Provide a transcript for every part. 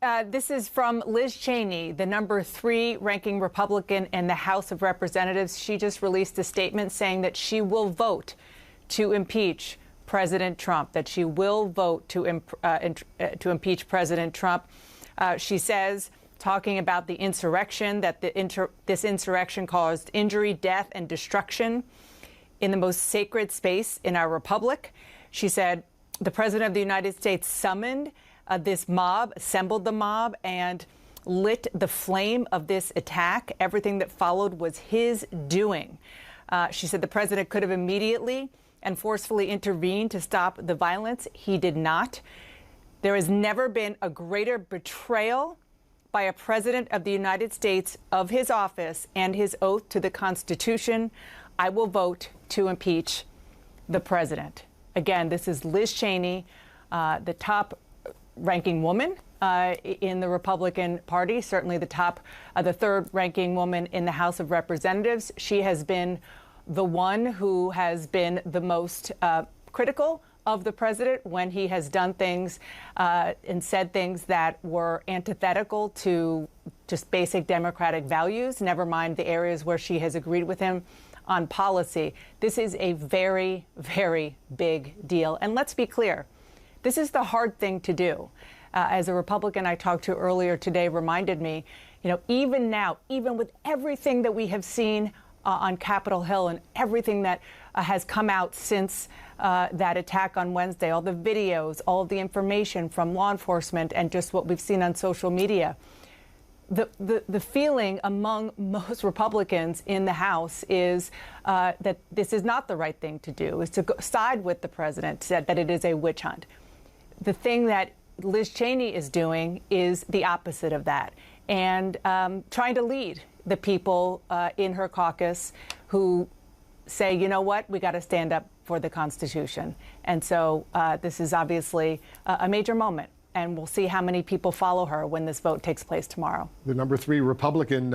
This is from Liz Cheney, the #3 ranking Republican in the House of Representatives. She just released a statement saying that she will vote to impeach President Trump, that she will vote to impeach President Trump. She says, talking about the insurrection, that this insurrection caused injury, death, and destruction in the most sacred space in our republic. She said the President of the United States summoned this mob, assembled the mob, and lit the flame of this attack. Everything that followed was his doing. She said the president could have immediately and forcefully intervened to stop the violence. He did not. There has never been a greater betrayal by a president of the United States of his office and his oath to the Constitution. I will vote to impeach the president. Again, this is Liz Cheney, the top ranking woman in the Republican Party, certainly the third ranking woman in the House of Representatives. She has been the one who has been the most critical of the president when he has done things and said things that were antithetical to just basic democratic values, never mind the areas where she has agreed with him on policy. This is a very, very big deal. And let's be clear, this is the hard thing to do. As a Republican I talked to earlier today reminded me, even now, even with everything that we have seen on Capitol Hill and everything that has come out since that attack on Wednesday, all the videos, all of the information from law enforcement and just what we've seen on social media, the feeling among most Republicans in the House is that this is not the right thing to do, is to side with the president, said that it is a witch hunt. The thing that Liz Cheney is doing is the opposite of that, and trying to lead the people in her caucus who say, you know what, we got to stand up for the Constitution. And so this is obviously a major moment, and we'll see how many people follow her when this vote takes place tomorrow. The #3 Republican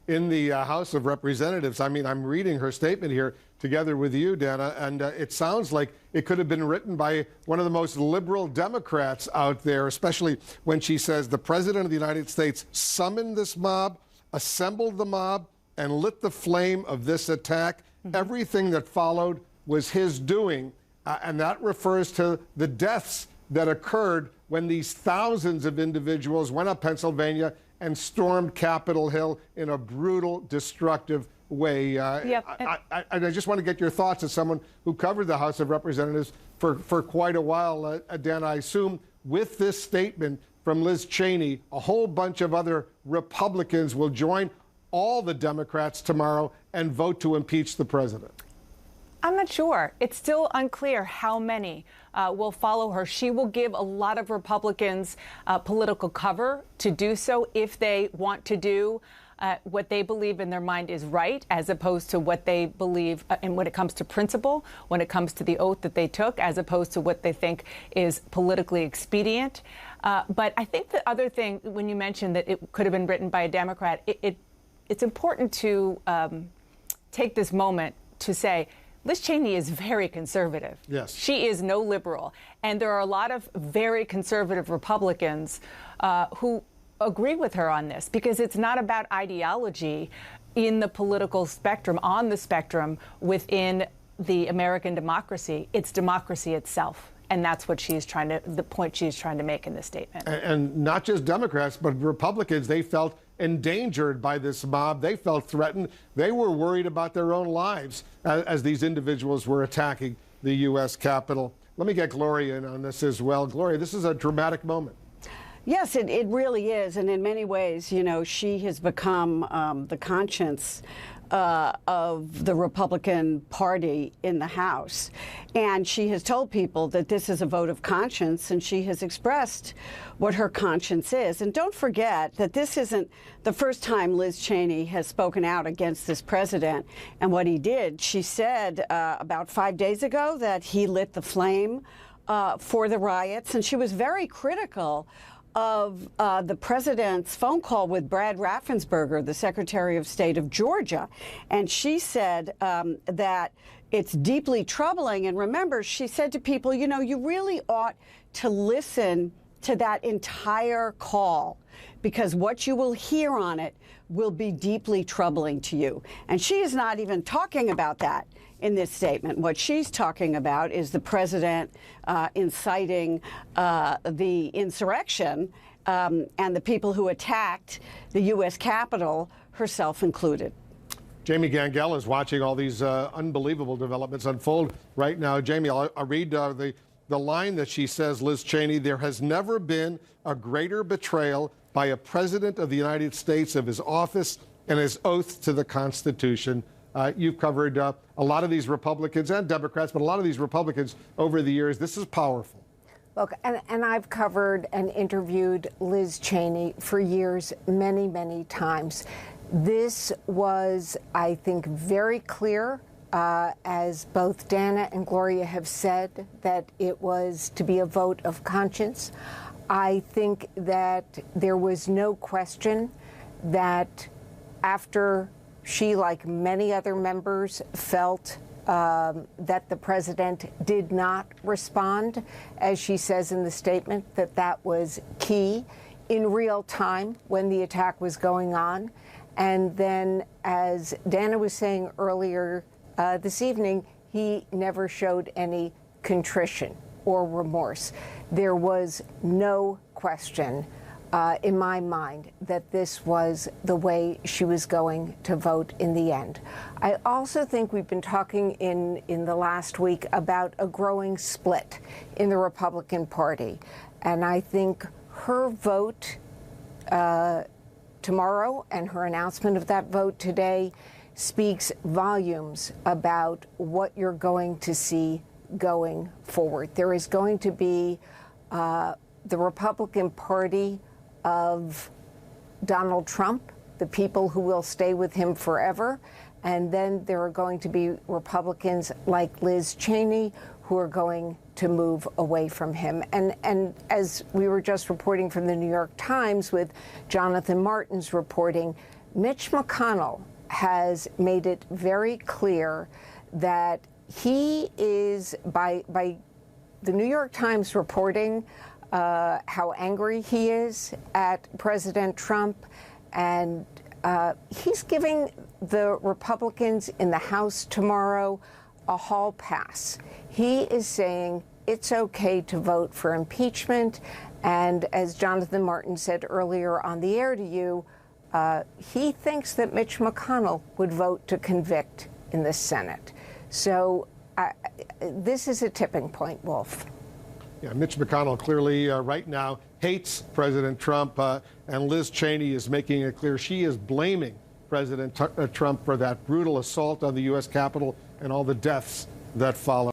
in the House of Representatives. I mean, I'm reading her statement here together with you, Dana, and it sounds like it could have been written by one of the most liberal Democrats out there, especially when she says the President of the United States summoned this mob, assembled the mob, and lit the flame of this attack. Everything that followed was his doing, and that refers to the deaths that occurred when these thousands of individuals went up Pennsylvania and stormed Capitol Hill in a brutal, destructive way. I just want to get your thoughts as someone who covered the House of Representatives for quite a while. Dan, I assume with this statement from Liz Cheney, a whole bunch of other Republicans will join all the Democrats tomorrow and vote to impeach the president. I'm not sure. It's still unclear how many will follow her. She will give a lot of Republicans political cover to do so if they want to do what they believe in their mind is right, as opposed to what they believe and when it comes to principle, when it comes to the oath that they took, as opposed to what they think is politically expedient. But I think the other thing, when you mentioned that it could have been written by a Democrat, it's important to take this moment to say, Liz Cheney is very conservative. Yes. She is no liberal. And there are a lot of very conservative Republicans who agree with her on this, because it's not about ideology in the political spectrum, on the spectrum within the American democracy. It's democracy itself. And that's what the point she's trying to make in this statement. And not just Democrats, but Republicans, they felt endangered by this mob. They felt threatened. They were worried about their own lives as these individuals were attacking the U.S. Capitol. Let me get Gloria in on this as well. Gloria, this is a dramatic moment. Yes, it really is. And in many ways, she has become the conscience of the Republican Party in the House. And she has told people that this is a vote of conscience, and she has expressed what her conscience is. And don't forget that this isn't the first time Liz Cheney has spoken out against this president and what he did. She said about 5 days ago that he lit the flame for the riots, and she was very critical of the president's phone call with Brad Raffensperger, the Secretary of State of Georgia. And she said that it's deeply troubling. And remember, she said to people, you really ought to listen to that entire call, because what you will hear on it will be deeply troubling to you. And she is not even talking about that in this statement. What she's talking about is the president inciting the insurrection and the people who attacked the U.S. Capitol, herself included. Jamie Gangel is watching all these unbelievable developments unfold right now. Jamie, I'll read the line that she says, Liz Cheney: "There has never been a greater betrayal by a president of the United States of his office and his oath to the Constitution." You've covered a lot of these Republicans and Democrats, but a lot of these Republicans over the years. This is powerful. Look, and I've covered and interviewed Liz Cheney for years, many, many times. This was, I think, very clear, as both Dana and Gloria have said, that it was to be a vote of conscience. I think that there was no question that after she, like many other members, felt that the president did not respond, as she says in the statement, that was key in real time when the attack was going on. And then, as Dana was saying earlier this evening, he never showed any contrition or remorse. There was no question in my mind that this was the way she was going to vote in the end. I also think we've been talking in the last week about a growing split in the Republican Party. And I think her vote tomorrow and her announcement of that vote today speaks volumes about what you're going to see going forward. There is going to be the Republican Party of Donald Trump, the people who will stay with him forever, and then there are going to be Republicans like Liz Cheney who are going to move away from him. And as we were just reporting from the New York Times with Jonathan Martin's reporting, Mitch McConnell has made it very clear that he is, by the New York Times reporting how angry he is at President Trump, and he's giving the Republicans in the House tomorrow a hall pass. He is saying it's okay to vote for impeachment, and as Jonathan Martin said earlier on the air to you, he thinks that Mitch McConnell would vote to convict in the Senate. So this is a tipping point, Wolf. Yeah, Mitch McConnell clearly right now hates President Trump, and Liz Cheney is making it clear she is blaming President Trump for that brutal assault on the U.S. Capitol and all the deaths that followed.